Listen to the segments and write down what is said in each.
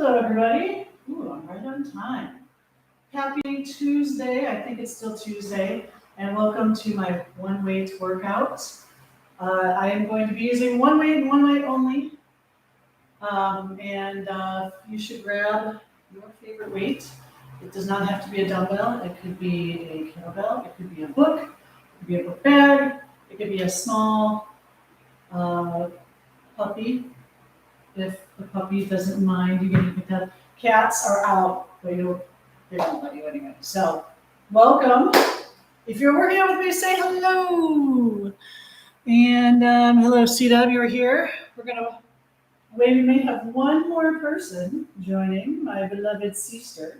Hello, everybody. Ooh, I'm right on time. Happy Tuesday. I think it's still Tuesday. And welcome to my one weight workout. I am going to be using one weight and one weight only. You should grab your favorite weight. It does not have to be a dumbbell. It could be a kettlebell. It could be a book. It could be a book bag. It could be a small puppy. If the puppy doesn't mind you getting picked up. Cats are out, but they don't let you anyway. So, welcome. If you're working out with me, say hello. And hello, CW, you're here. We may have one more person joining, my beloved sister.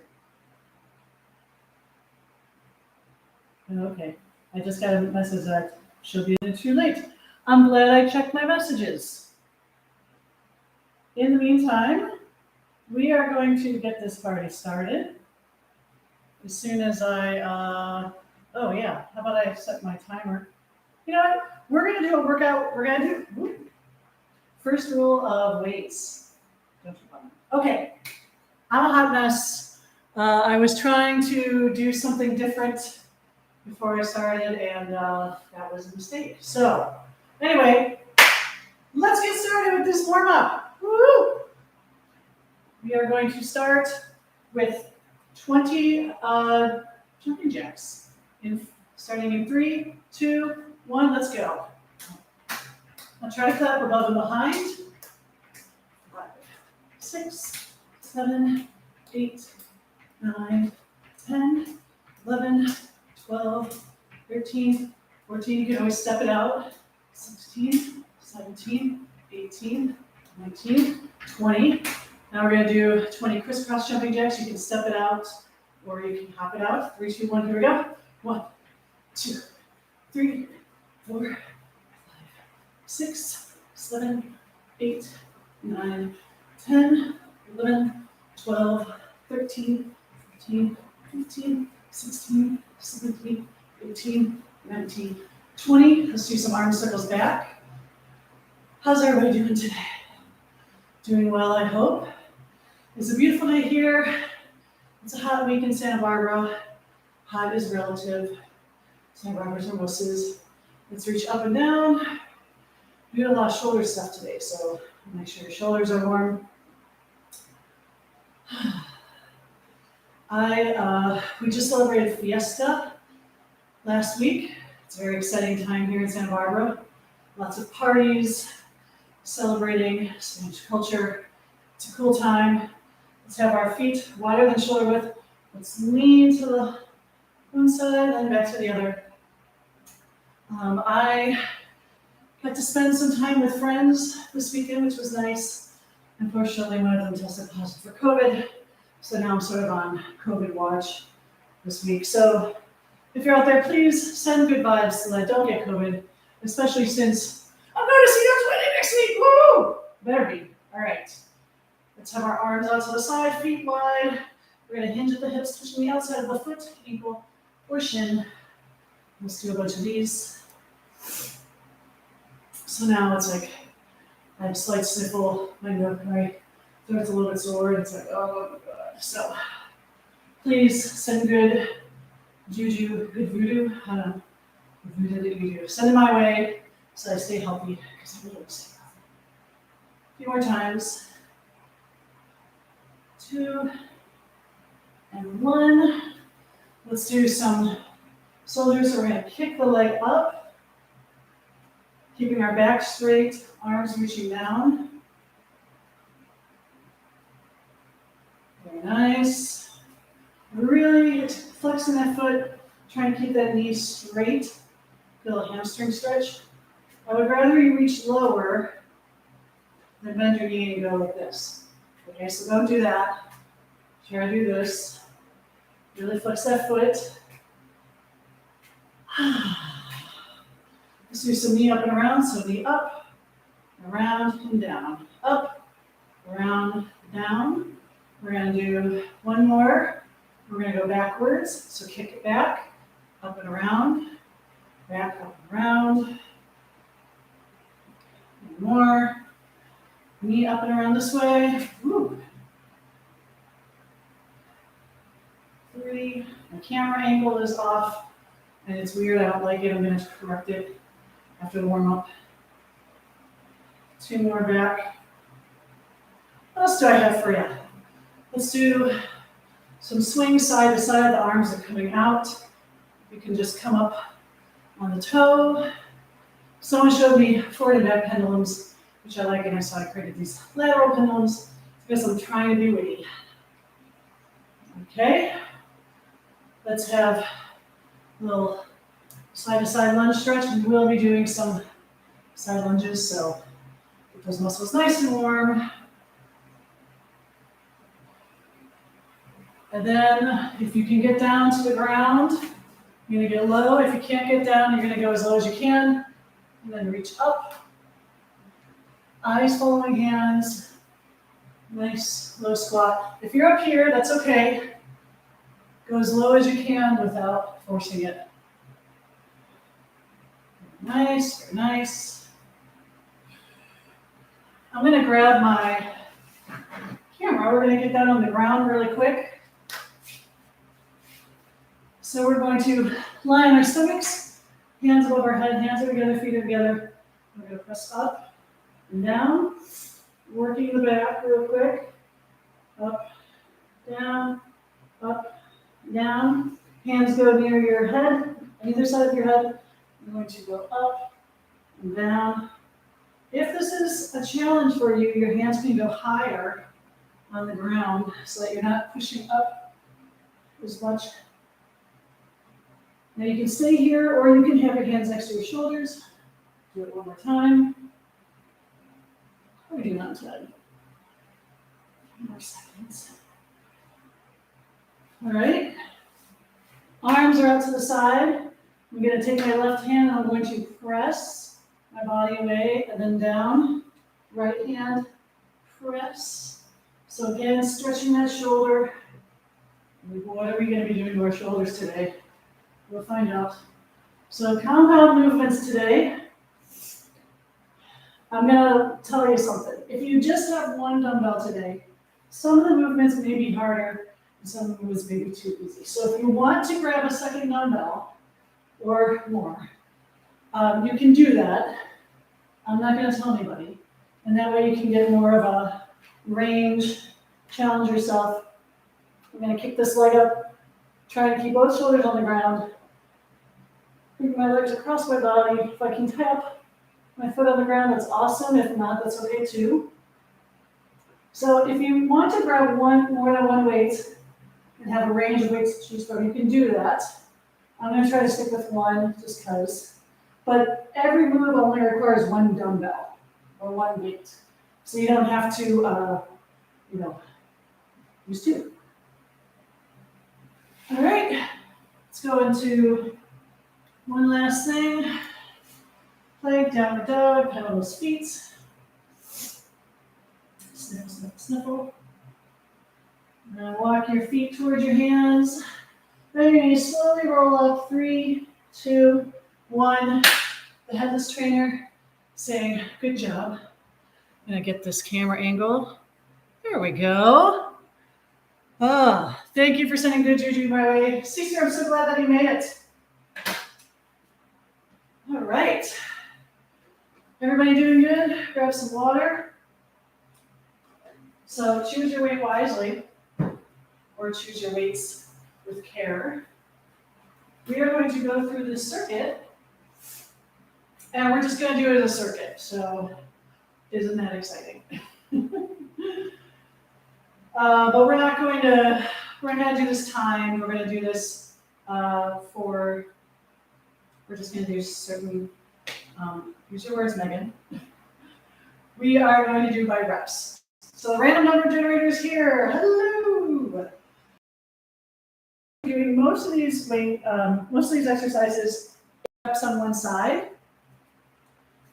Okay, I just got a message that she'll be in too late. I'm glad I checked my messages. In the meantime, we are going to get this party started. As soon as how about I set my timer? You know what? We're going to do a workout. We're going to do first rule of weights. Don't you bother. Okay, I'm a hot mess. I was trying to do something different before I started, and that was a mistake. So, anyway, let's get started with this warm-up. Woo! We are going to start with 20 jumping jacks. Starting in 3, 2, 1, let's go. I'll try to clap above and behind. 5, 6, 7, 8, 9, 10, 11, 12, 13, 14. You can always step it out. 16, 17, 18, 19, 20. Now we're going to do 20 crisscross jumping jacks. You can step it out or you can hop it out. 3, 2, 1, here we go. 1, 2, 3, 4, 5, 6, 7, 8, 9, 10, 11, 12, 13, 14, 15, 16, 17, 18, 19, 20. Let's do some arm circles back. How's everybody doing today? Doing well, I hope. It's a beautiful day here. It's a hot week in Santa Barbara. Hot is relative. Santa Barbara's hermosos. Let's reach up and down. We did a lot of shoulder stuff today, so make sure your shoulders are warm. We just celebrated Fiesta last week. It's a very exciting time here in Santa Barbara. Lots of parties, celebrating Spanish culture. It's a cool time. Let's have our feet wider than shoulder width. Let's lean to the one side and back to the other. I got to spend some time with friends this weekend, which was nice. Unfortunately, one of them tested positive for COVID, so now I'm sort of on COVID watch this week. So if you're out there, please send good vibes so that I don't get COVID, especially since I'm going to see your wedding next week. Woo! Better be. All right. Let's have our arms out to the side, feet wide. We're going to hinge at the hips, touching the outside of the foot, ankle, or shin. Let's do a bunch of these. So now it's like I have a slight sniffle. My throat's a little bit sore, and it's like, oh my God. So please send good juju, good voodoo. I don't know. Voodoo. Send it my way so I stay healthy, because I really want to stay healthy. A few more times. 2 and 1. Let's do some shoulders. So we're going to kick the leg up, keeping our back straight, arms reaching down. Very nice. Really flexing that foot, trying to keep that knee straight. Feel a hamstring stretch. I would rather you reach lower than bend your knee and go like this. Okay, so don't do that. Try to do this. Really flex that foot. Let's do some knee up and around. So knee up, around, and down. Up, around, down. We're going to do one more. We're going to go backwards. So kick it back, up and around, back, up and around. One more. Knee up and around this way. Woo. camera angle is off and it's weird. I don't like it. I'm going to correct it after the warm up. 2 more back. What else do I have for you? Let's do some swings side to side. The arms are coming out. You can just come up on the toe. Someone showed me forward and back pendulums, which I like, and so I created these lateral pendulums because I'm trying to be witty. Okay, let's have a little side to side lunge stretch. We will be doing some side lunges, so get those muscles nice and warm. And then if you can get down to the ground, you're gonna get low. If you can't get down, you're gonna go as low as you can. And then reach up. Eyes following hands. Nice low squat. If you're up here, that's okay. Go as low as you can without forcing it. Nice, very nice. I'm gonna grab my camera. We're gonna get down on the ground really quick. So we're going to lie on our stomachs, hands above our head, hands are together, feet are together. We're going to press up and down, working the back real quick. Up, down, down. Hands go near your head, on either side of your head. You're going to go up and down. If this is a challenge for you, your hands can go higher on the ground so that you're not pushing up as much. Now you can stay here or you can have your hands next to your shoulders. Do it one more time. How are we doing on time? 10 more seconds. All right. Arms are out to the side. I'm going to take my left hand and I'm going to press my body away and then down. Right hand, press. So again, stretching that shoulder. What are we going to be doing to our shoulders today? We'll find out. So compound movements today. I'm gonna tell you something. If you just have one dumbbell today, some of the movements may be harder and some of the movements may be too easy. So if you want to grab a second dumbbell or more, you can do that. I'm not gonna tell anybody. And that way you can get more of a range, challenge yourself. I'm gonna kick this leg up, try to keep both shoulders on the ground. Bring my legs across my body. If I can tap my foot on the ground, that's awesome. If not, that's okay too. So if you want to grab more than one weight and have a range of weights to choose from, you can do that. I'm going to try to stick with one just because. But every move only requires one dumbbell or one weight. So you don't have to, use 2. All right, let's go into one last thing. Plank, downward dog, pedal those feet. Sniffle, sniffle, sniffle. Now walk your feet towards your hands. Then you're going to slowly roll up. 3, 2, 1. The headless trainer saying, good job. I'm going to get this camera angle. There we go. Oh, thank you for sending good juju my way. Cesar, I'm so glad that you made it. All right. Everybody doing good? Grab some water. So choose your weight wisely, or choose your weights with care. We are going to go through this circuit, and we're just going to do it as a circuit. So isn't that exciting? But we're going to do this time. We're going to do this we're just going to do certain, use your words, Megan. We are going to do by reps. So the random number generator is here. Hello. Doing most of these exercises reps on one side.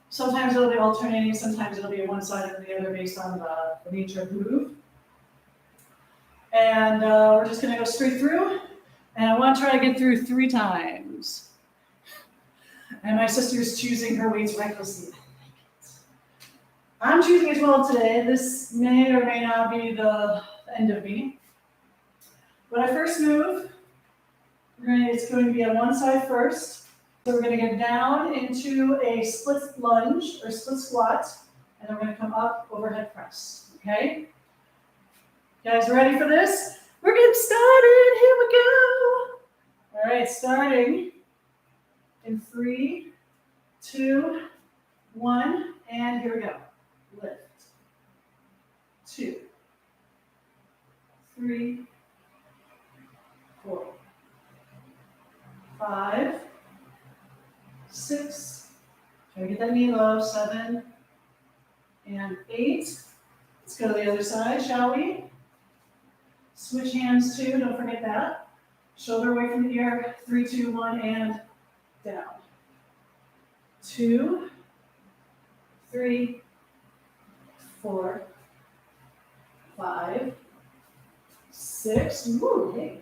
Sometimes it'll be alternating. Sometimes it'll be on one side and the other based on the nature of the move. And we're just going to go straight through. And I want to try to get through 3 times. And my sister's choosing her weights recklessly. I'm choosing a 12 today. This may or may not be the end of me. When I first move, It's going to be on one side first. So we're going to get down into a split lunge or split squat, and then we're going to come up overhead press. Okay? You guys ready for this? We're getting started. Here we go. All right, starting in 3, 2, 1, and here we go. Lift. 2, 3, 4, 5, 6. Try to get that knee low. 7 and 8. Let's go to the other side, shall we? Switch hands too, don't forget that. Shoulder away from the ear. 3, 2, 1, and down. 2, 3, 4, 5, 6. Woo, hey.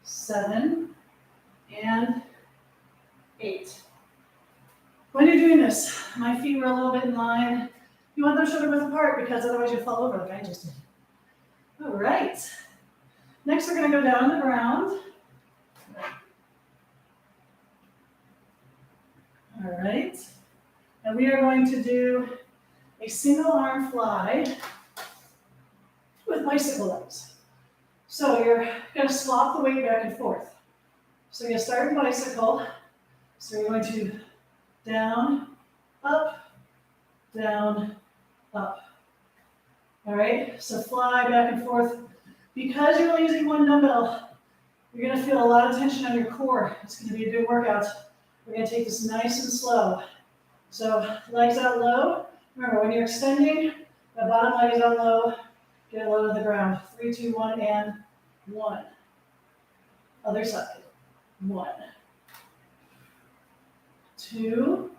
7 and 8. When you're doing this, my feet were a little bit in line. You want those shoulder width apart because otherwise you'll fall over like I just did. All right. Next, we're going to go down on the ground. All right. And we are going to do a single arm fly with bicycle legs. So you're going to swap the weight back and forth. So you're going to start in bicycle. So you're going to down, up, down, up. All right, so fly back and forth. Because you're only using one dumbbell, you're going to feel a lot of tension on your core. It's going to be a good workout. We're going to take this nice and slow. So legs out low. Remember, when you're extending, the bottom leg is out low. Get low to the ground. 3, 2, 1, and 1. Other side. 1. 2.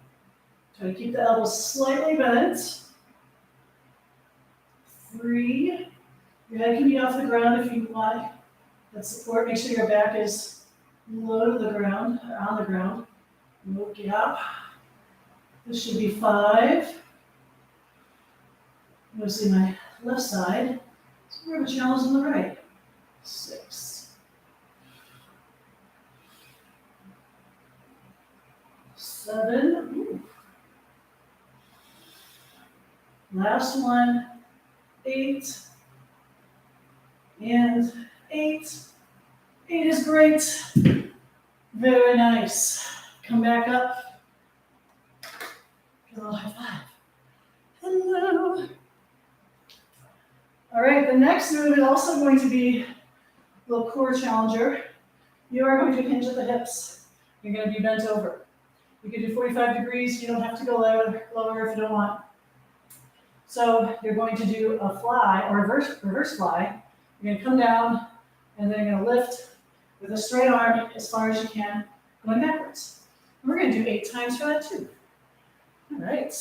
Try to keep the elbows slightly bent. 3. Your head can be off the ground if you want that support. Make sure your back is low to the ground, or on the ground. No gap. This should be 5. You'll see my left side. It's more of a challenge on the right. 6. 7. Ooh. Last one. 8. And 8. 8 is great. Very nice. Come back up. Give a little high five. Hello. All right, the next move is also going to be a little core challenger. You are going to hinge at the hips. You're going to be bent over. You can do 45 degrees. You don't have to go lower if you don't want. So you're going to do a fly or reverse fly. You're going to come down and then you're going to lift with a straight arm as far as you can, going backwards. We're going to do 8 times for that too. All right.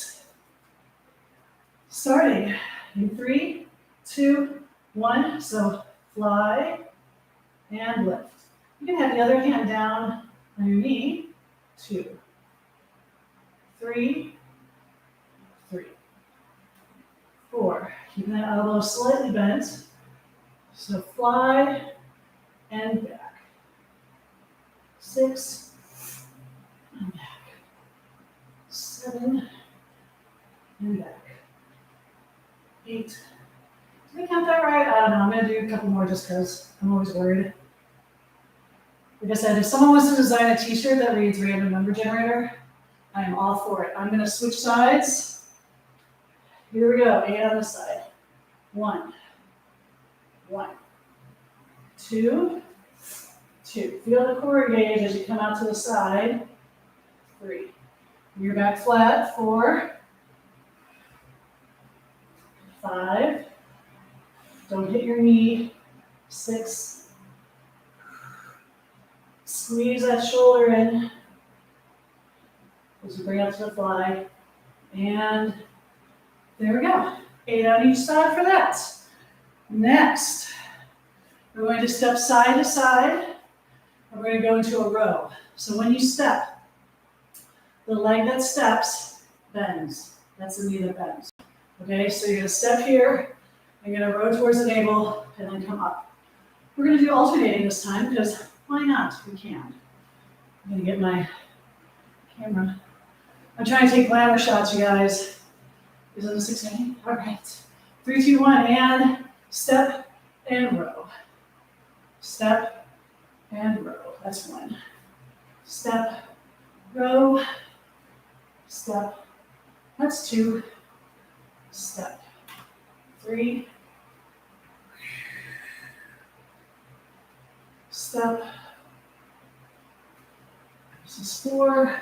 Starting in 3, 2, 1. So fly and lift. You can have the other hand down on your knee. 2, 3, 3, 4. Keeping that elbow slightly bent. So fly and back. 6 and back. 7 and back. 8. Did I count that right? I don't know. I'm going to do a couple more just because I'm always worried. Like I said, if someone wants to design a t-shirt that reads random number generator, I am all for it. I'm going to switch sides. Here we go. 8 on this side. 1. 1. 2. 2. Feel the core engage as you come out to the side. 3. You're back flat. 4. 5. Don't hit your knee. 6. Squeeze that shoulder in as you bring up to the fly. And there we go. 8 on each side for that. Next, we're going to step side to side. We're going to go into a row. So when you step, the leg that steps bends. That's the knee that bends. Okay, so you're going to step here. You're going to row towards the navel and then come up. We're going to do alternating this time because Why not? We can. I'm gonna get my camera. I'm trying to take glamour shots, you guys. Is it a 6-8? All right. 3, 2, 1, and step and row. Step and row. That's 1. Step, row, step. That's 2. Step. 3. Step. This is 4.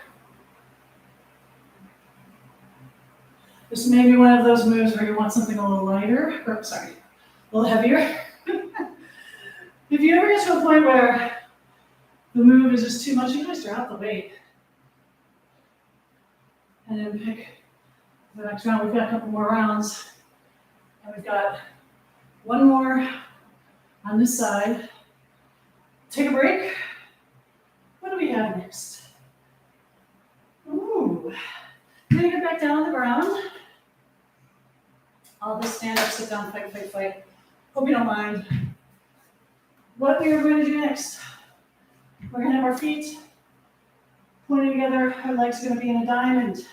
This may be one of those moves where you want something a little lighter, or sorry, a little heavier. If you ever get to a point where the move is just too much, you just drop the weight. And then pick the next round. We've got a couple more rounds. And we've got one more on this side. Take a break. What do we have next? Ooh. I'm gonna get back down on the ground. I'll just stand up, sit down, fight, fight, fight. Hope you don't mind. What we are going to do next, we're going to have our feet pointed together. Our legs are going to be in a diamond.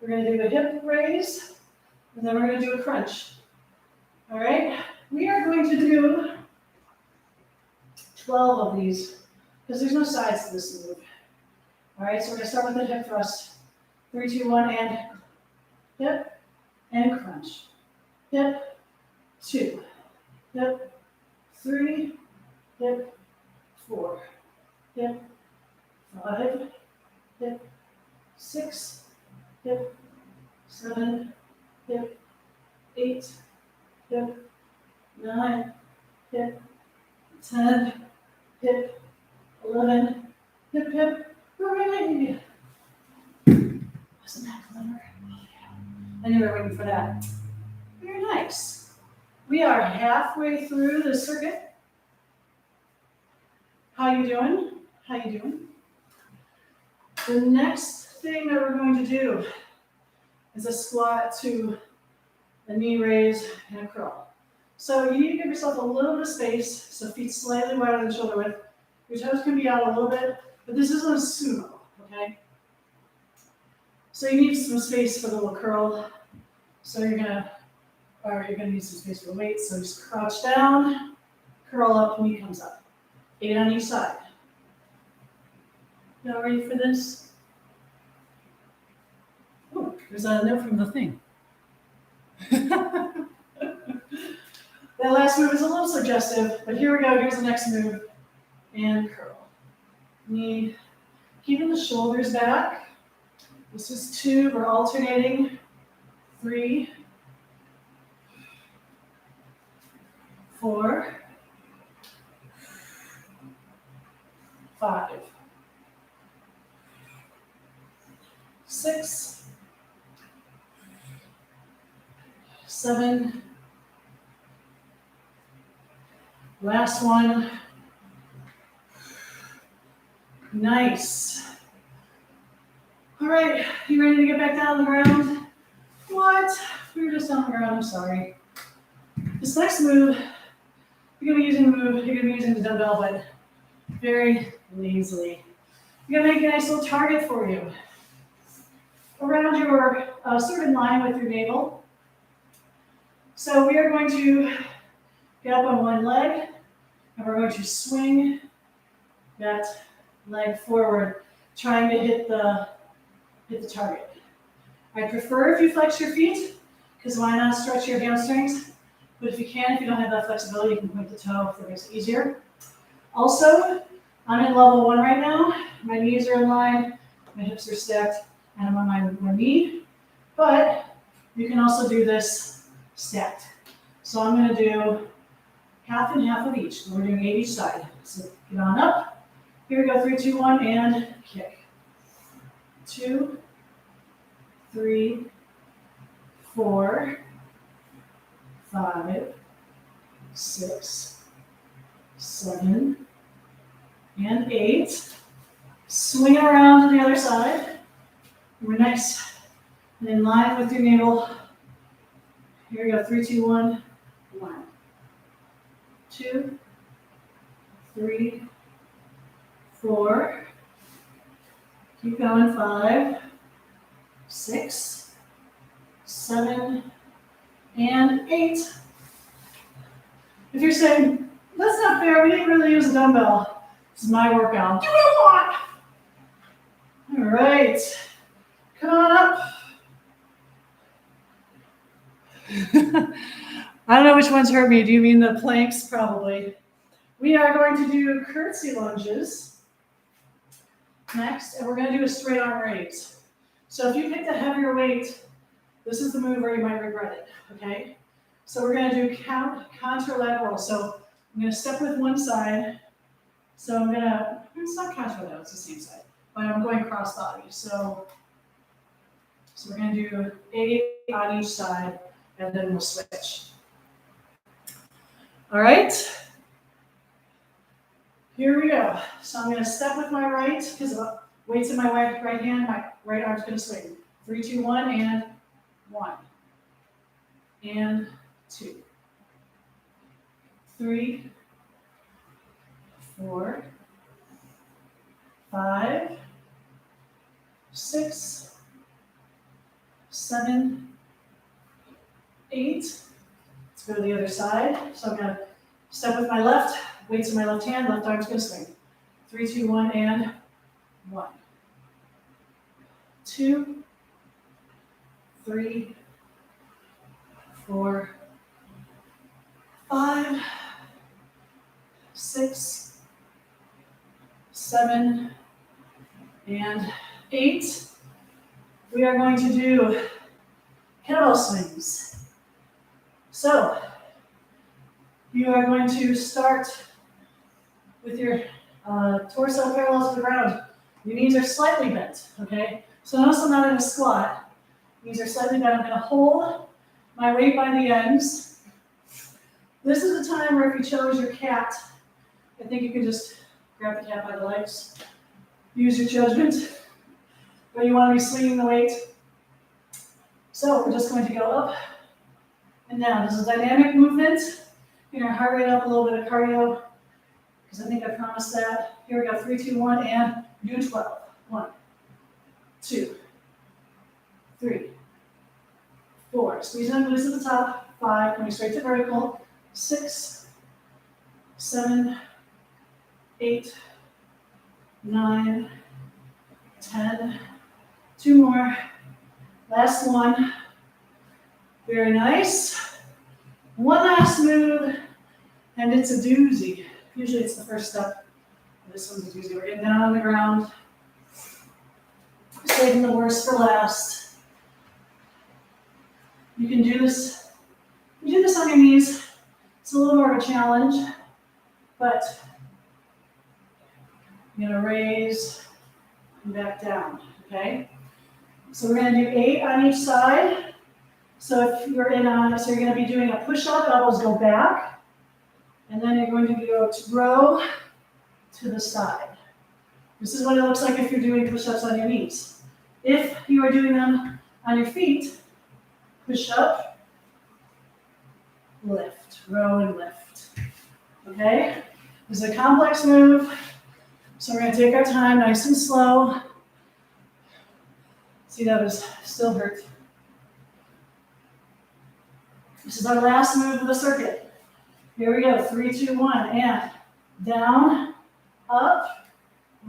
We're going to do a hip raise, and then we're going to do a crunch. All right? We are going to do 12 of these, because there's no sides to this move. All right, so we're going to start with the hip thrust. 3, 2, 1, and hip, and crunch. Hip, 2, hip, 3, hip, 4, hip, 5, hip, 6, hip, 7, hip, 8, hip, 9, hip, 10, hip, 11, hip, hip, hooray! Wasn't that clever? Oh, yeah. I knew we were waiting for that. Very nice. We are halfway through the circuit. How you doing? How you doing? The next thing that we're going to do is a squat to a knee raise and a curl. So you need to give yourself a little bit of space, so feet slightly wider than shoulder width. Your toes can be out a little bit, but this isn't a sumo, okay? So you need some space for the little curl. So you're gonna need some space for the weight. So just crouch down, curl up, knee comes up. 8 on each side. Y'all ready for this? Oh, there's a note from the thing. That last move is a little suggestive, but here we go. Here's the next move. And curl. Knee, keeping the shoulders back. This is 2, we're alternating. 3, 4, 5, 6, 7, last one. Nice. All right, you ready to get back down on the ground? What? We were just on the ground, I'm sorry. This next move, you're gonna be using the dumbbell, but very lazily. You're gonna make a nice little target for you. Around your, sort of in line with your navel. So we are going to get up on one leg, and we're going to swing that leg forward, trying to hit the target. I prefer if you flex your feet, because why not stretch your hamstrings? But if you don't have that flexibility, you can point the toe if it makes it easier. Also, I'm in level 1 right now. My knees are in line, my hips are stacked, and I'm on my knee. But you can also do this stacked. So I'm going to do half and half of each. We're doing 8 each side. So get on up. Here we go, 3, 2, 1, and kick. 2, 3, 4, 5, 6, 7, and 8. Swing it around to the other side. We're nice and in line with your navel. Here we go, 3, 2, 1, 1, 2, 3, 4, keep going, 5, 6, 7, and 8. If you're saying, that's not fair, we didn't really use a dumbbell, this is my workout. Do what I want. All right, come on up. I don't know which ones hurt me. Do you mean the planks? Probably. We are going to do curtsy lunges next, and we're going to do a straight arm raise. So if you pick the heavier weight, this is the move where you might regret it, okay? So we're going to do contralateral. So I'm going to step with one side. So I'm going to, it's not contralateral, it's the same side, but I'm going cross body. So we're going to do 8 on each side, and then we'll switch. All right, here we go. So I'm going to step with my right, because the weight's in my right hand, my right arm's going to swing. 3, 2, 1, and 1, and 2, 3, 4, 5, 6, 7, 8. Let's go to the other side. So I'm going to step with my left, weights in my left hand, left arm's going to swing. 3, 2, 1, and 1, 2, 3, 4, 5, 6, 7, and 8. We are going to do kettlebell swings. So you are going to start with your torso parallel to the ground. Your knees are slightly bent, okay? So notice I'm not in a squat. Knees are slightly bent. I'm going to hold my weight by the ends. This is the time where if you chose your cat, I think you can just grab the cat by the legs. Use your judgment. But you want to be swinging the weight. So we're just going to go up and down. This is a dynamic movement. Get our heart rate up, a little bit of cardio, because I think I promised that. Here we go, 3, 2, 1, and do 12. 1, 2, 3, 4. Squeeze and loose at the top. 5, coming straight to vertical. 6, 7, 8, 9, 10. 2 more. Last one. Very nice. One last move, and it's a doozy. Usually it's the first step. This one's a doozy. We're getting down on the ground. Saving the worst for last. You can do this. You do this on your knees. It's a little more of a challenge, but you're gonna raise and back down, okay? So we're gonna do 8 on each side. So if you're so you're gonna be doing a push-up, elbows go back, and then you're going to go to row to the side. This is what it looks like if you're doing push-ups on your knees. If you are doing them on your feet, push up, lift, row and lift. Okay? This is a complex move, so we're gonna take our time, nice and slow. See, that was still hurt. This is our last move of the circuit. Here we go, 3, 2, 1, and down, up,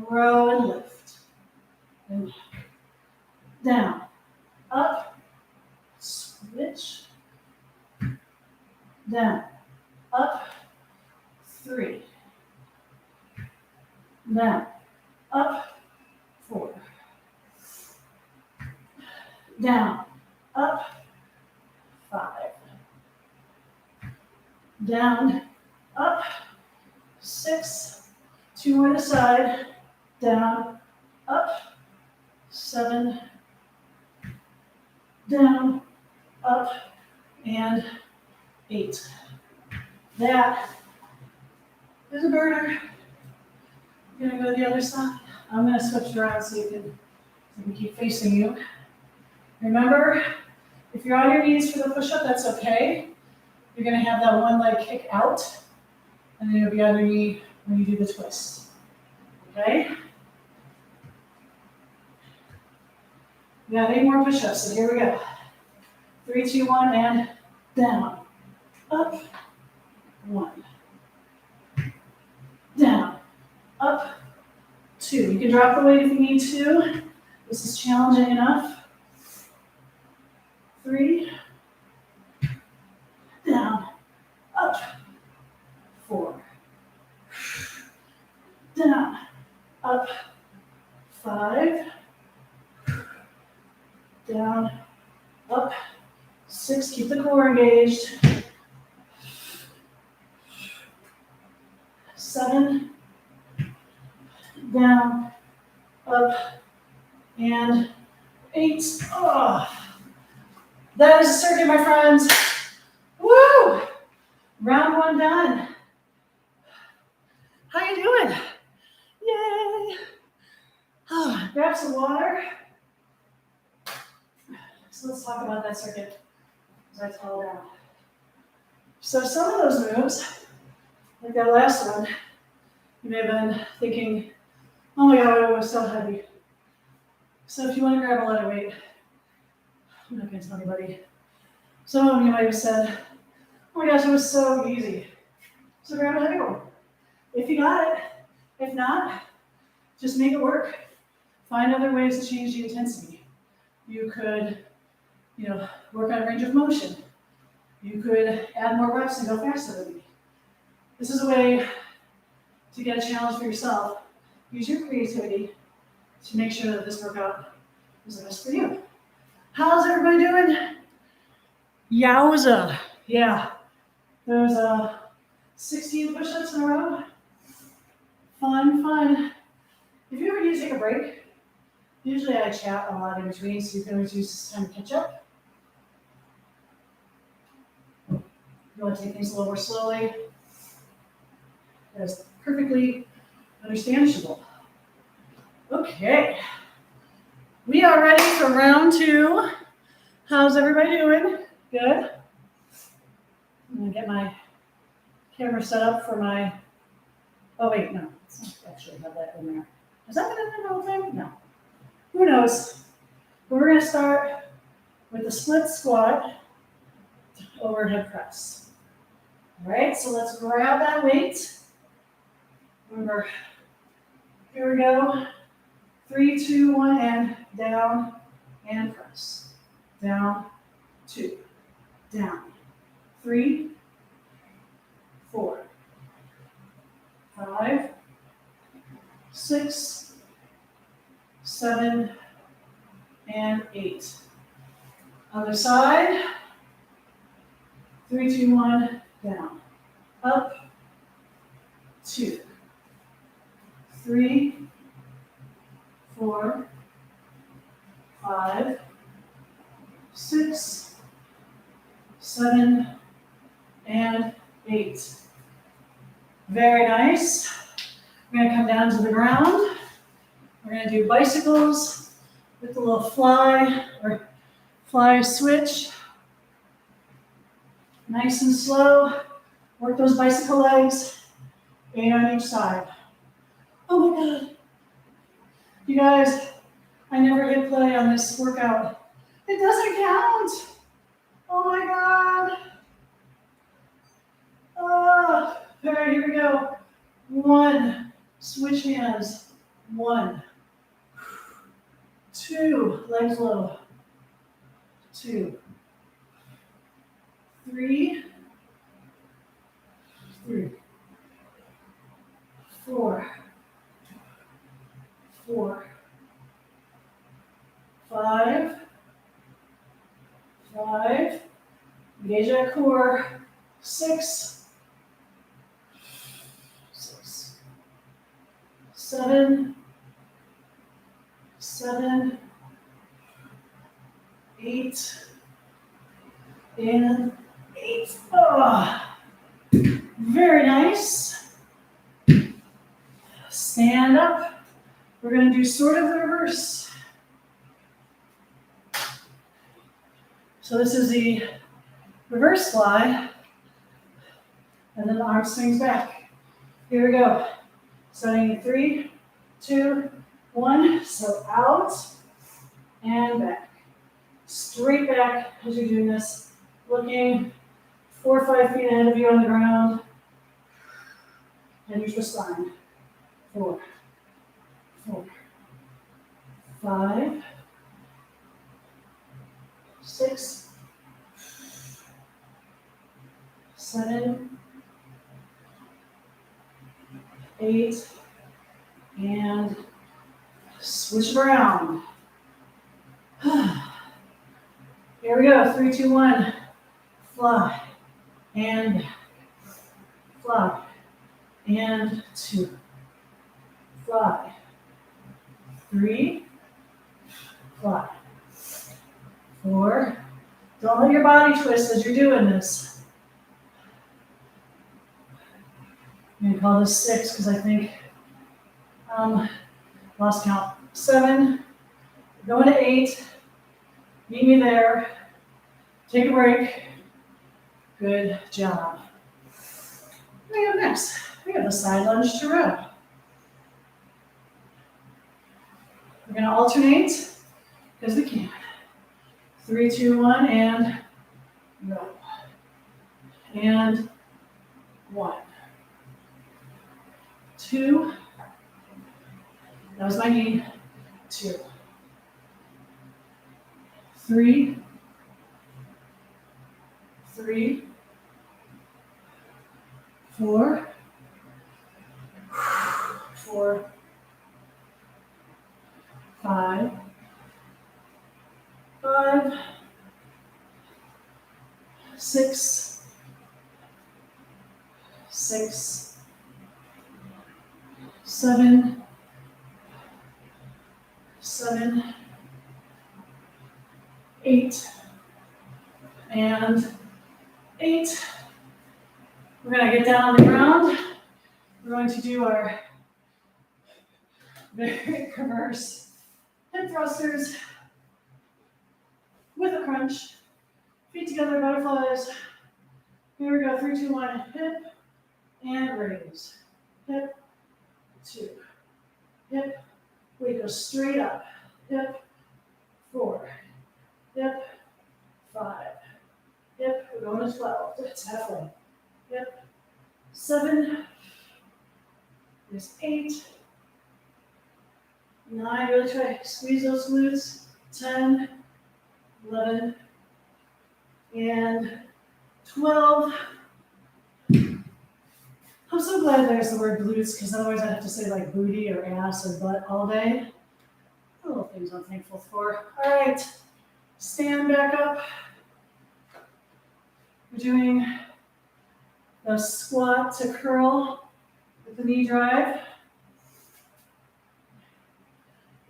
row and lift. And down, up, switch, down, up, 3, down, up, 4, down, up, 5, down, up, 6, 2 more to the side, down, up, 7, down, up, and 8. That is a burner. I'm gonna go to the other side. I'm gonna switch around so you can keep facing you. Remember, if you're on your knees for the push-up, that's okay. You're gonna have that one leg kick out, and then you'll be on your knee when you do the twist. Okay? We got 8 more push-ups, so here we go. 3, 2, 1, and down, up, 1, down, up, 2. You can drop the weight if you need to. This is challenging enough. 3, down, up, 4, down, up, 5, down, up, 6, keep the core engaged, 7, down, up, and 8. Oh, that is a circuit, my friends. Woo! Round 1 done. How you doing? Yay! Oh, grab some water. So let's talk about that circuit as I fall down. So some of those moves, like that last one, you may have been thinking, oh my God, it was so heavy. So if you want to grab a lot of weight, I'm not going to tell anybody. Some of you might have said, oh my gosh, it was so easy. So grab a heavy one. If you got it. If not, just make it work. Find other ways to change the intensity. You could, work on range of motion. You could add more reps and go faster than me. This is a way to get a challenge for yourself. Use your creativity to make sure that this workout is the best for you. How's everybody doing? Yowza. Yeah. There's 16 push-ups in a row. Fun. If you ever need to take a break, usually I chat a lot in between, so you can always use this time to catch up. You want to take things a little more slowly. That's perfectly understandable. Okay. We are ready for round 2. How's everybody doing? Good. I'm going to get my camera set up for my, oh wait, no, it's not actually have that in there. Is that been in the whole thing? No. Who knows? But we're going to start with the split squat overhead press. All right, so let's grab that weight. Remember, here we go. 3, 2, 1, and down, and press. Down, 2, down, 3, 4, 5, 6, 7, and 8. Other side. 3, 2, 1, down, up, 2, 3, 4, 5, 6, 7, and 8. Very nice. We're going to come down to the ground. We're going to do bicycles with the little fly or fly switch. Nice and slow. Work those bicycle legs. 8 on each side. Oh my God. You guys, I never hit play on this workout. It doesn't count. Oh my God. Oh, all right, here we go. 1, switch hands. 1, 2, legs low. 2, 3, 4, 5, engage that core. 6, 7, 8, and 8. Oh, very nice. Stand up. We're going to do sort of the reverse. So this is the reverse fly, and then the arm swings back. Here we go. Starting in 3, 2, 1. So out and back. Straight back as you're doing this. Looking 4 or 5 feet ahead of you on the ground. And use your spine. 4, 4, 5, 6, 7, 8, and switch it around. Here we go. 3, 2, 1. Fly and fly and 2. Fly. 3. Fly. 4. Don't let your body twist as you're doing this. I'm going to call this 6 because I think lost count. 7. Going to 8. Meet me there. Take a break. Good job. What do we have next? We have the side lunge to row. We're going to alternate because we can. 3, 2, 1, and row. And 1. 2. That was my knee. 2. 3. 3. 4. 4. 5. 5. 6. 6. 7. 7. 8. And 8. We're going to get down on the ground. We're going to do our very reverse hip thrusters with a crunch. Feet together, butterflies. Here we go. 3, 2, 1. Hip and raise. Hip, 2. Hip. We go straight up. Hip, 4. Hip, 5. Hip. We're going to 12. It's halfway. Hip, 7. There's 8. 9. Really try to squeeze those glutes. 10. 11. And 12. I'm so glad there's the word glutes because otherwise I'd have to say like booty or ass or butt all day. Little things I'm thankful for. All right, stand back up. We're doing the squat to curl with the knee drive.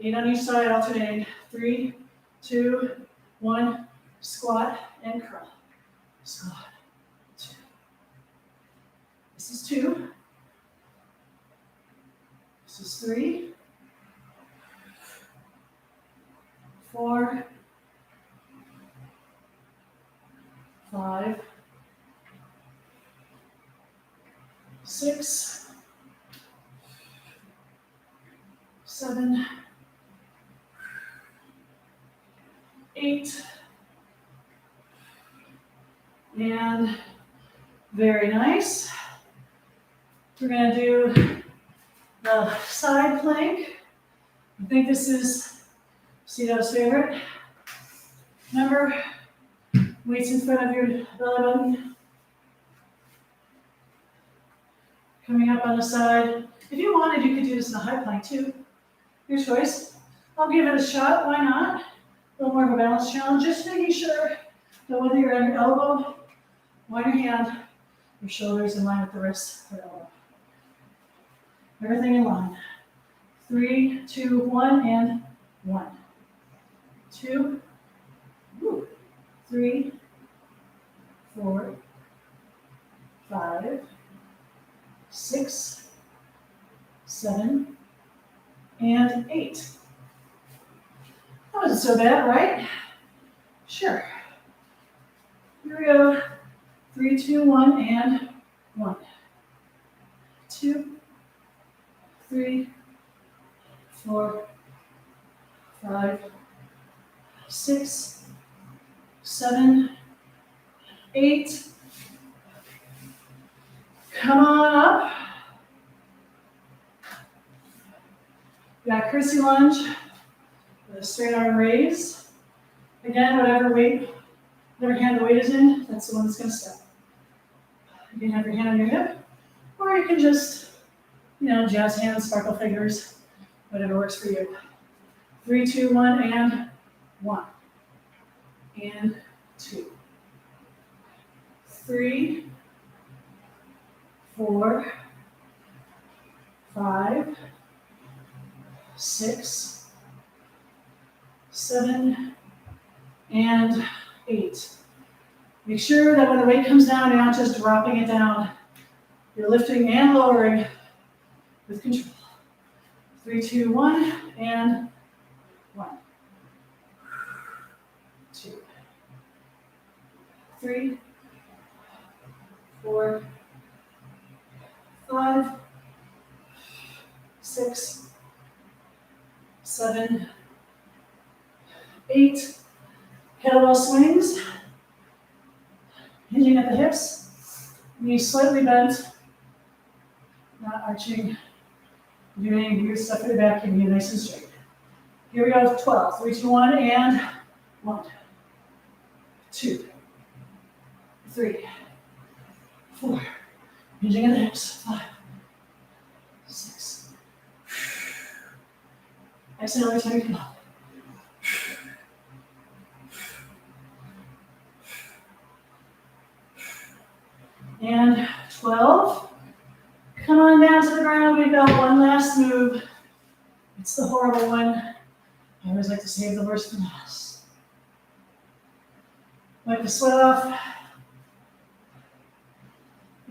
8 on each side, alternating. 3, 2, 1, squat and curl. Squat, 2. This is 2. This is 3. 4. 5. 6. 7. 8. And very nice. We're going to do the side plank. I think this is Cito's favorite. Remember, weights in front of your belly button. Coming up on the side. If you wanted, you could do this in a high plank too. Your choice. I'll give it a shot. Why not? A little more of a balance challenge. Just making sure that whether you're at your elbow, on your hand, your shoulders in line with the wrist or elbow. Everything in line. 3, 2, 1, and 1. 2, 3, 4, 5, 6, 7, and 8. That wasn't so bad, right? Sure. Here we go. 3, 2, 1, and 1. 2, 3, 4, 5, 6, 7, 8. Come on up. We got Cursy Lunge with a straight arm raise. Again, whatever hand the weight is in, that's the one that's going to step. You can have your hand on your hip, or you can just, jazz hands, sparkle fingers, whatever works for you. 3, 2, 1, and 1. And 2. 3, 4, 5, 6, 7, and 8. Make sure that when the weight comes down, you're not just dropping it down. You're lifting and lowering with control. 3, 2, 1, and 1. 2. 3, 4, 5, 6, 7, 8. Kettlebell swings. Hinging at the hips. Knees slightly bent. Not arching. Doing your stuff in the back, keeping you nice and straight. Here we go, 12. 3, 2, 1, and 1. 2, 3, 4. Hinging at the hips. 5, 6. Exhale every time you come up. And 12. Come on down to the ground. We've got one last move. It's the horrible one. I always like to save the worst for last. Wipe the sweat off.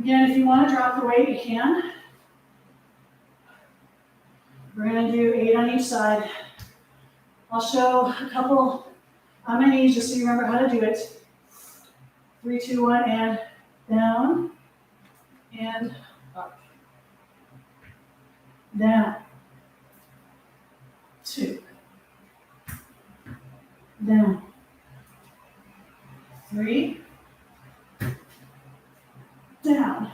Again, if you want to drop the weight, you can. We're going to do 8 on each side. I'll show a couple on my knees just so you remember how to do it. 3, 2, 1, and down, and up. Down. 2. Down. 3. Down.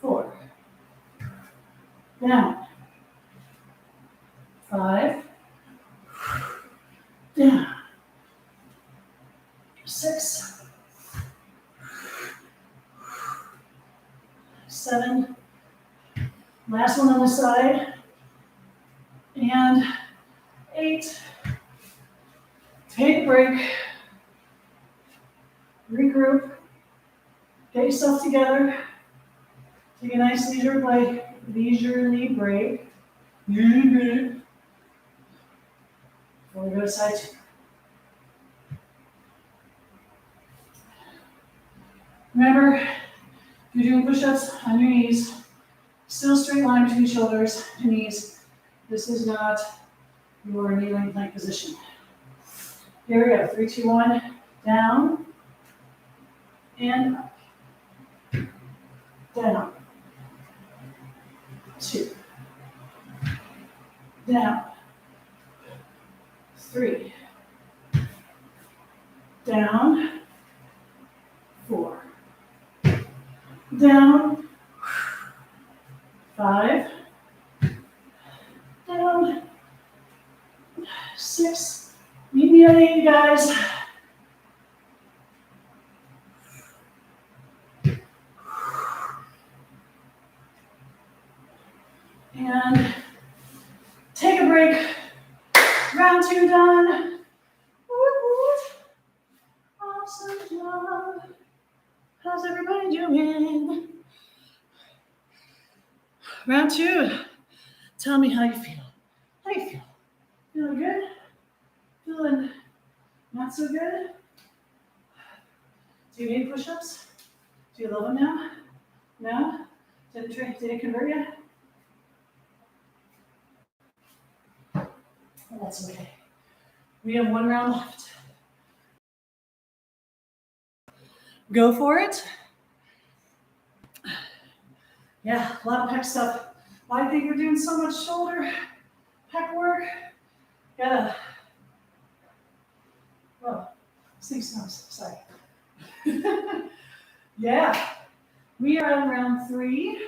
4. Down. 5. Down. 6. 7. Last one on the side. And 8. Take a break. Regroup. Get yourself together. Take a nice leisurely break. Before we go to side 2. Remember, if you're doing push-ups on your knees, still straight line between shoulders and knees. This is not your kneeling plank position. Here we go. 3, 2, 1. Down. And up. Down. 2. Down. 3. Down. 4. Down. 5. Down. 6. Meet me at 8, you guys. And take a break. Round 2 done. Awesome job. How's everybody doing? Round 2. Tell me how you feel. How you feel? Feeling good? Feeling not so good? Do you need push-ups? Do you love them now? No? Did it convert you? Well, that's okay. We have 1 round left. Go for it. Yeah, a lot of pec stuff. I think we're doing so much shoulder pec work. Gotta, well, sneak smells, sorry. Yeah, we are on round 3.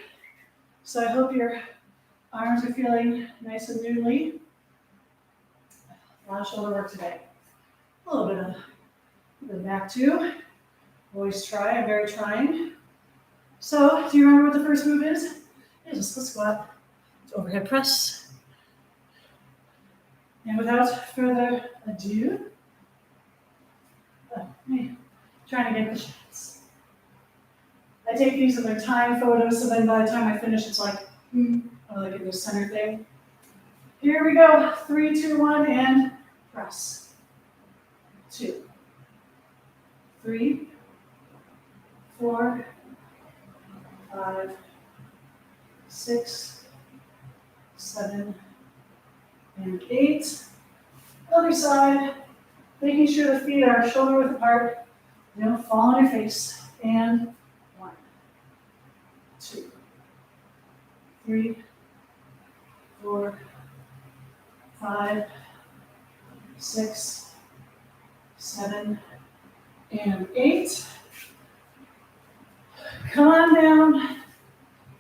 So I hope your arms are feeling nice and noodly. A lot of shoulder work today. A little bit of back too. Always try, I'm very trying. So, do you remember what the first move is? It is a split squat. It's overhead press. And without further ado, trying to get the shots. I take these in their time photos, so then by the time I finish, it's like, I like it, the center thing. Here we go. 3, 2, 1, and press. 2, 3, 4, 5, 6, 7, and 8. Other side, making sure the feet are shoulder width apart. You don't fall on your face. And 1, 2, 3, 4, 5, 6, 7, and 8. Come on down.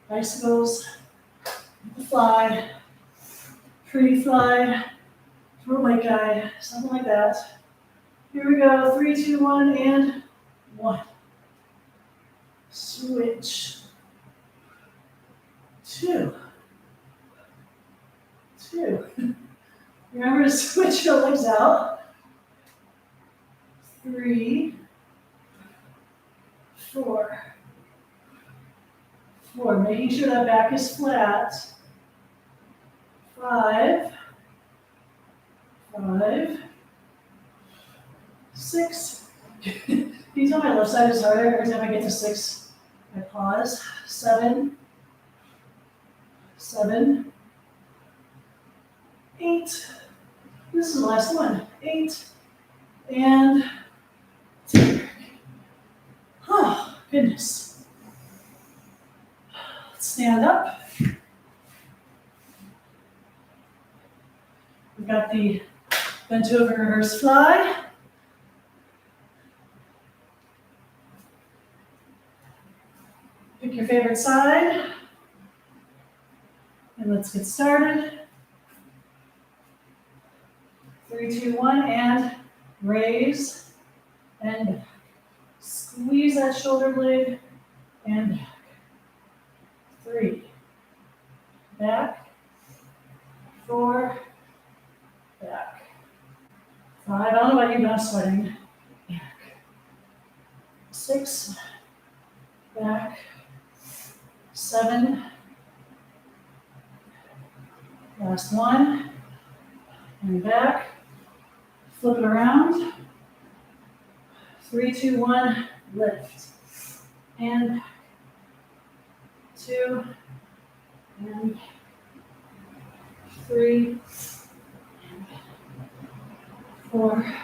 Bicycles, the fly, pretty fly, throat like guy, something like that. Here we go, 3, 2, 1, and 1. Switch. 2. 2. Remember to switch your legs out. 3, 4. 4, making sure that back is flat. 5, 6. These on my left side is harder. Every time I get to 6, I pause. 7, 8. This is the last one. 8 and 10. Oh, goodness. Let's stand up. We've got the bent over reverse fly. Pick your favorite side. And let's get started. 3, 2, 1, and raise and back. Squeeze that shoulder blade and back. 3, back, 4, back. 5, I don't know about you, but I'm sweating. Back. 6, back. 7, last one, and back. Flip it around. 3, 2, 1, lift. And back. 2, and 3, 4,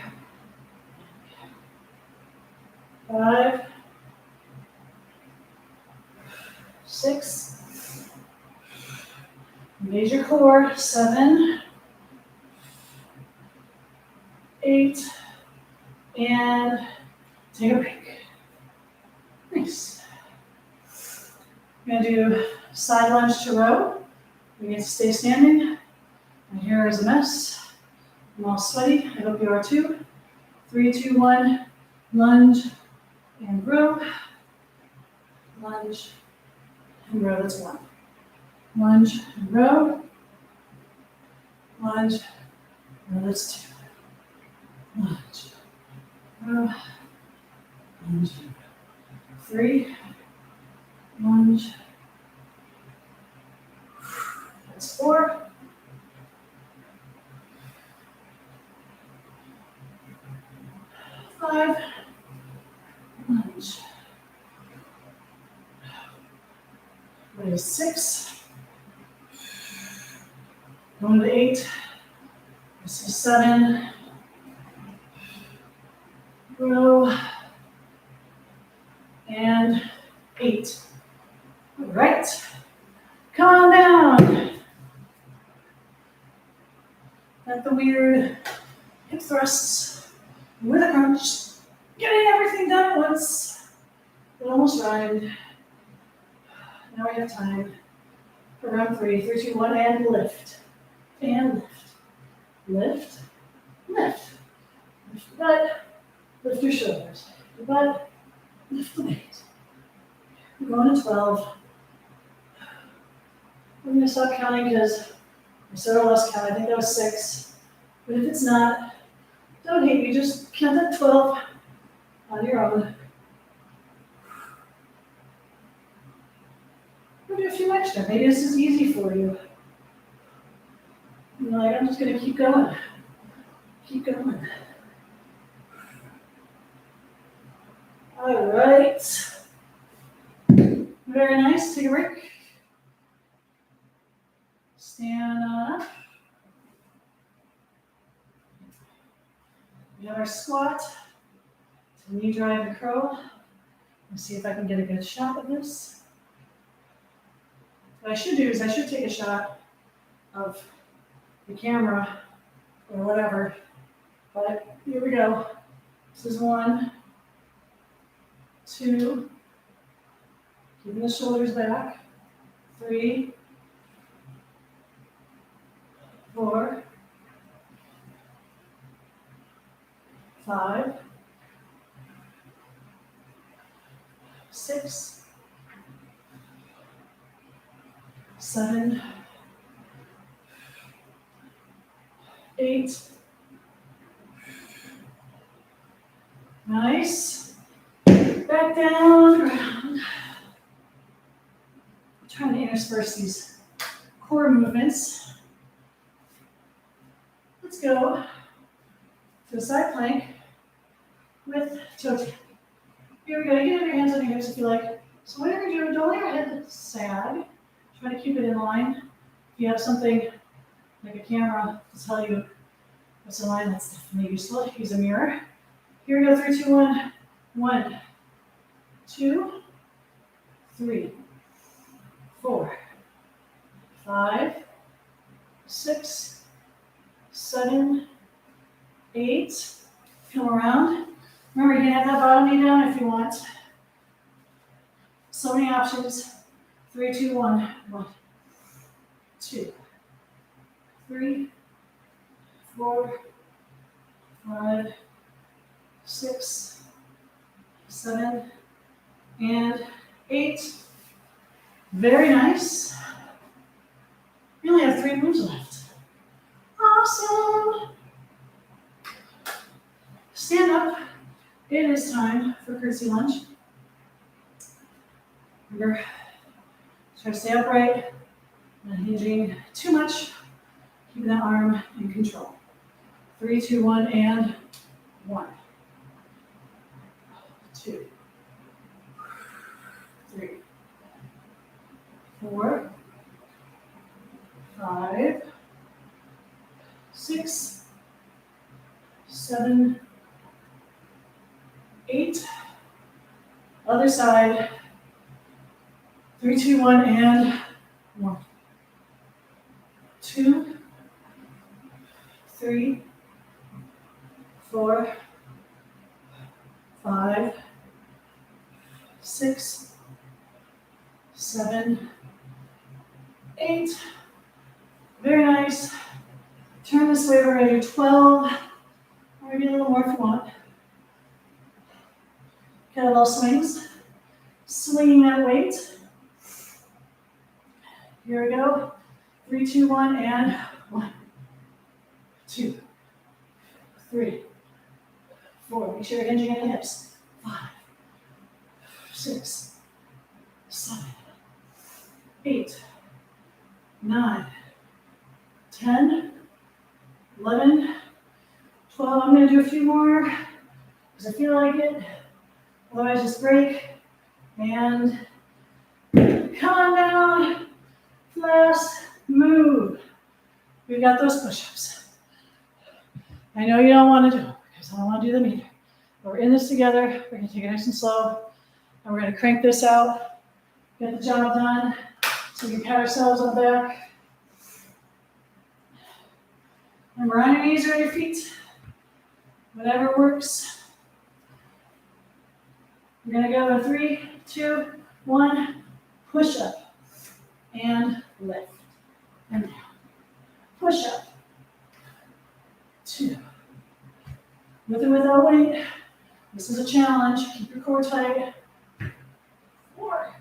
5, 6. Engage your core. 7, 8, and take a break. Nice. I'm going to do side lunge to row. We need to stay standing. My hair is a mess. I'm all sweaty. I hope you are too. 3, 2, 1, lunge and row. Lunge and row. That's 1. Lunge and row. Lunge. Row. That's 2. Lunge. Row. Lunge. 3. Lunge. That's 4. Five. Lunge. That is 6. Going to 8. This is 7. Row. And 8. All right. Come on down. Got the weird hip thrusts with a crunch. Getting everything done at once. It almost rhymed. Now we have time for round 3. 3, 2, 1, and lift. And lift. Lift. Lift. Lift your butt. Lift your shoulders. Your butt. Lift the weight. We're going to 12. I'm going to stop counting because I sort of lost count. I think that was 6. But if it's not, don't hate me. Just count at 12 on your own. We'll do a few extra. Maybe this is easy for you. You're like, I'm just going to keep going. Keep going. All right. Very nice. Take a break. Stand up. We have our squat. Knee drive and curl. Let's see if I can get a good shot of this. What I should do is I should take a shot of the camera or whatever. But here we go. This is 1, 2, keeping the shoulders back. 3, 4, 5, 6, 7, 8. Nice. Back down. Around. Trying to intersperse these core movements. Let's go to a side plank with toe tap. Here we go. You can have your hands on your hips if you like. So whatever you're doing, don't let your head sag. Try to keep it in line. If you have something like a camera to tell you what's in line, that's definitely useful. Use a mirror. Here we go. 3, 2, 1. 1, 2, 3, 4, 5, 6, 7, 8. Come around. Remember, you can have that bottom knee down if you want. So many options. 3, 2, 1. 1, 2, 3, 4, 5, 6, 7, and 8. Very nice. We only have 3 moves left. Awesome. Stand up. It is time for Curtsy Lunge. Remember, try to stay upright, not hinging too much. Keep that arm in control. 3, 2, 1, and 1, 2, 3, 4, 5, 6, 7, 8. Other side. 3, 2, 1, and 1, 2, 3, 4, 5, 6, 7, 8. Very nice. Turn this way. We're going to do 12, or maybe a little more if you want. Kettlebell swings. Swinging that weight. Here we go. 3, 2, 1, and 1, 2, 3, 4. Make sure you're hinging at the hips. 5, 6, 7, 8, 9, 10, 11, 12. I'm going to do a few more because I feel like it. Otherwise, just break and come on down. Last move. We've got those push-ups. I know you don't want to do them because I don't want to do them either. But we're in this together. We're going to take it nice and slow. And we're going to crank this out. Get the job done. So we can pat ourselves on the back. And we're on your knees or your feet. Whatever works. We're gonna go in 3, 2, 1, push up and lift and down. Push up. 2. With or without weight. This is a challenge. Keep your core tight. 4.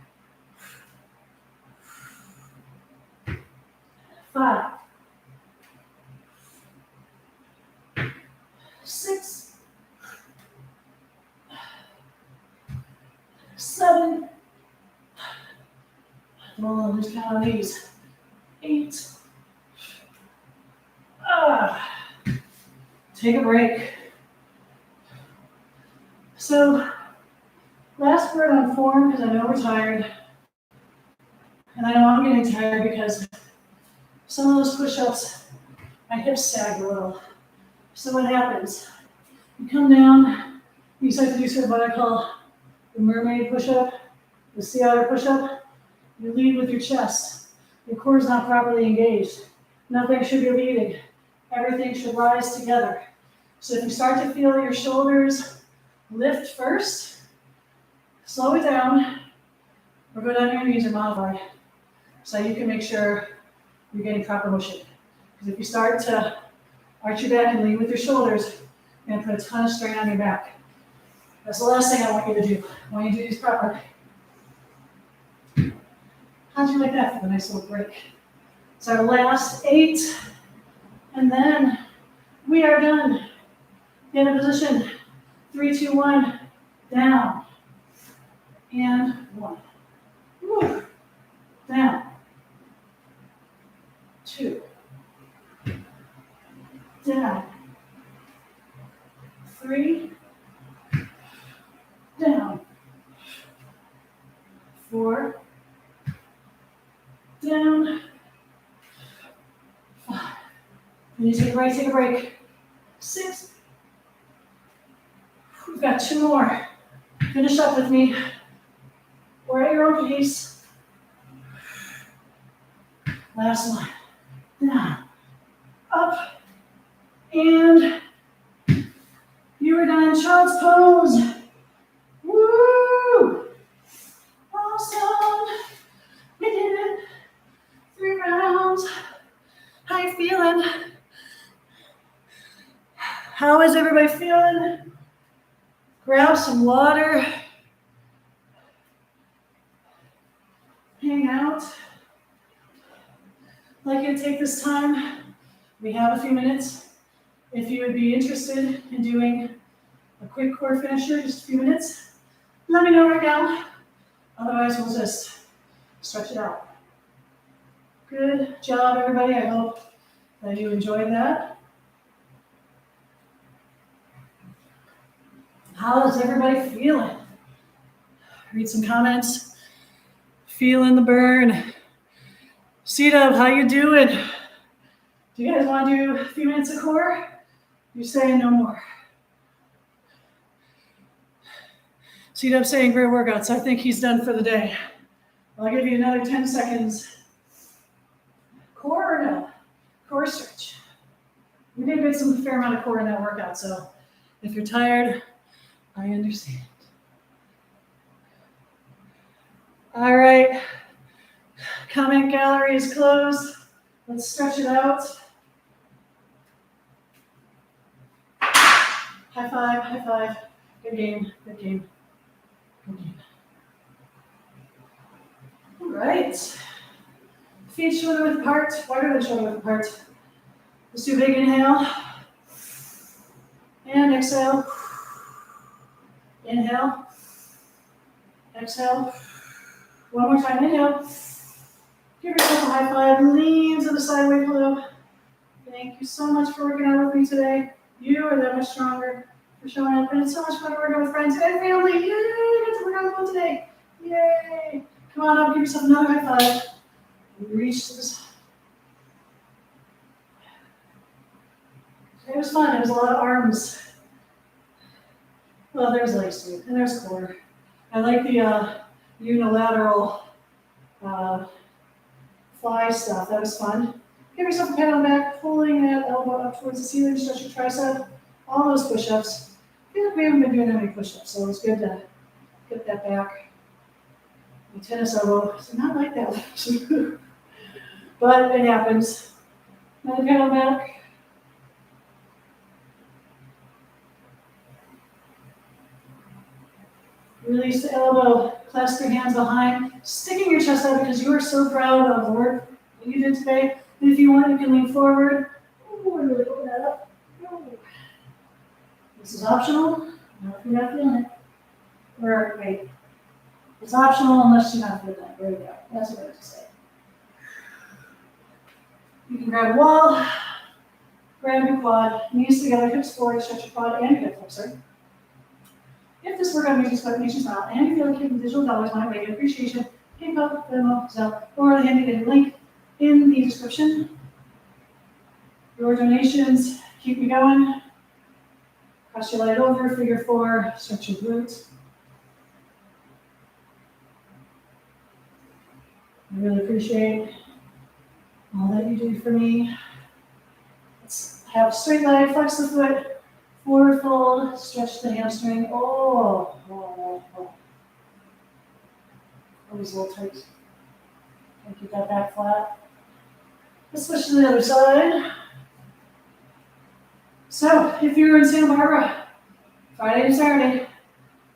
5. 6. 7. Well, lose count on these. 8. Take a break. So, last word on form, because I know we're tired. And I know I'm getting tired because some of those push-ups, my hips sag a little. So what happens? You come down, you start to do sort of what I call the mermaid push-up, the sea otter push-up. You lead with your chest. Your core is not properly engaged. Nothing should be leading. Everything should rise together. So if you start to feel your shoulders lift first, slow it down, or go down your knees or modify, so you can make sure you're getting proper motion. Because if you start to arch your back and lean with your shoulders, you're going to put a ton of strain on your back. That's the last thing I want you to do. I want you to do these properly. How'd you like that for the nice little break? It's our last 8, and then we are done. Get in a position. 3, 2, 1, down, and 1. Woo. Down. 2. Down. 3. Down. 4. Down. 5. When you take a break, take a break. 6. We've got 2 more. Finish up with me. Or at your own pace. Last one. Down. Up. And you are done. Child's pose. Woo! Awesome. We did it. 3 rounds. How you feeling? How is everybody feeling? Grab some water. Hang out. I'd like you to take this time. We have a few minutes. If you would be interested in doing a quick core finisher, just a few minutes, let me know right now. Otherwise, we'll just stretch it out. Good job, everybody. I hope that you enjoyed that. How is everybody feeling? Read some comments. Feeling the burn. C-Dub, how you doing? Do you guys want to do a few minutes of core? You're saying no more. C-Dub saying great workouts. I think he's done for the day. I'll give you another 10 seconds. Core or no? Core stretch. We did get some fair amount of core in that workout, so if you're tired, I understand. All right. Comment gallery is closed. Let's stretch it out. High five, high five. Good game, good game, good game. All right. Feet shoulder width apart, wider than shoulder width apart. Let's do a big inhale. And exhale. Inhale. Exhale. One more time, inhale. Give yourself a high five. Lean to the sideway flow. Thank you so much for working out with me today. You are that much stronger for showing up. And it's so much fun working with friends and family. Yay! Get to work out with today. Yay! Come on up, give yourself another high five. Reach to the side. It was fun. It was a lot of arms. Well, there's legs too, and there's core. I like the unilateral fly stuff. That was fun. Give yourself a pat on the back, pulling that elbow up towards the ceiling, stretch your tricep. All those push-ups. I feel like we haven't been doing that many push-ups, so it's good to get that back. My tennis elbow is not like that, but it happens. Another pat on the back. Release the elbow, clasp your hands behind, sticking your chest out because you are so proud of the work that you did today. And if you want, you can lean forward. Ooh, really open that up. Ooh. This is optional. Not if you're not feeling it. Or wait, it's optional unless you're not feeling it. There we go. That's what I have to say. You can grab a wall, grab your quad, knees together, hips forward, stretch your quad and your hip flexor. If this workout makes you smile and you feel like hitting digital dollars my way, appreciation, PayPal, Venmo, Zelle, or the handy link in the description. Your donations keep me going. Cross your leg over, figure four, stretch your glutes. I really appreciate all that you do for me. Let's have a straight leg, flex the foot. Forward fold, stretch the hamstring. Oh. Always a little tight. And keep that back flat. Let's switch to the other side. So, if you're in Santa Barbara, Friday and Saturday,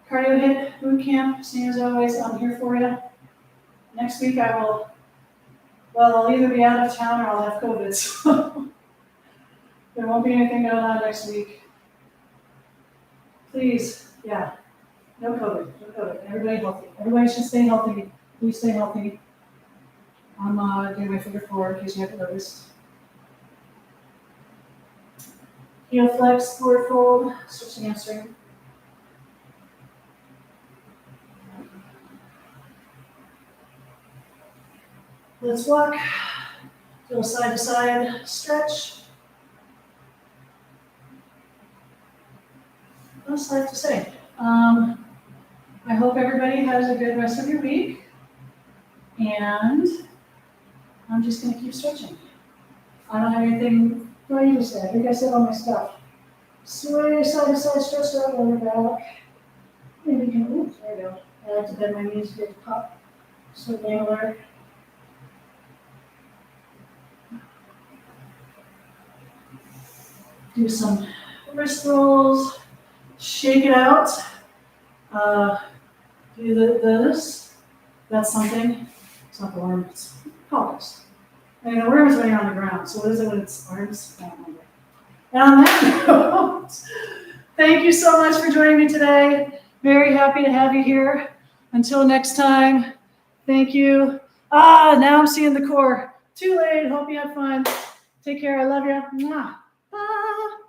cardio hit boot camp, same as always, I'm here for you. Next week I'll either be out of town or I'll have COVID, so there won't be anything going on next week. Please, yeah, no COVID. Everybody healthy. Everybody should stay healthy. Please stay healthy. I'm doing my figure four in case you haven't noticed. Heel flex, forward fold, stretch the hamstring. Let's walk. Do a side to side stretch. What else I have to say? I hope everybody has a good rest of your week. And I'm just going to keep stretching. I don't have anything for you to say. I think I said all my stuff. Sway side to side, stretch that lower back. Maybe you can, ooh, there we go. I like to bend my knees to get the pop. So angular. Do some wrist rolls. Shake it out. Do this. That's something. It's not the worm, it's pelvis. I mean, the worm is laying on the ground, so what is it when it's arms? I don't remember. And on that note, thank you so much for joining me today. Very happy to have you here. Until next time, thank you. Now I'm seeing the core. Too late. Hope you had fun. Take care. I love you. Mwah. Bye.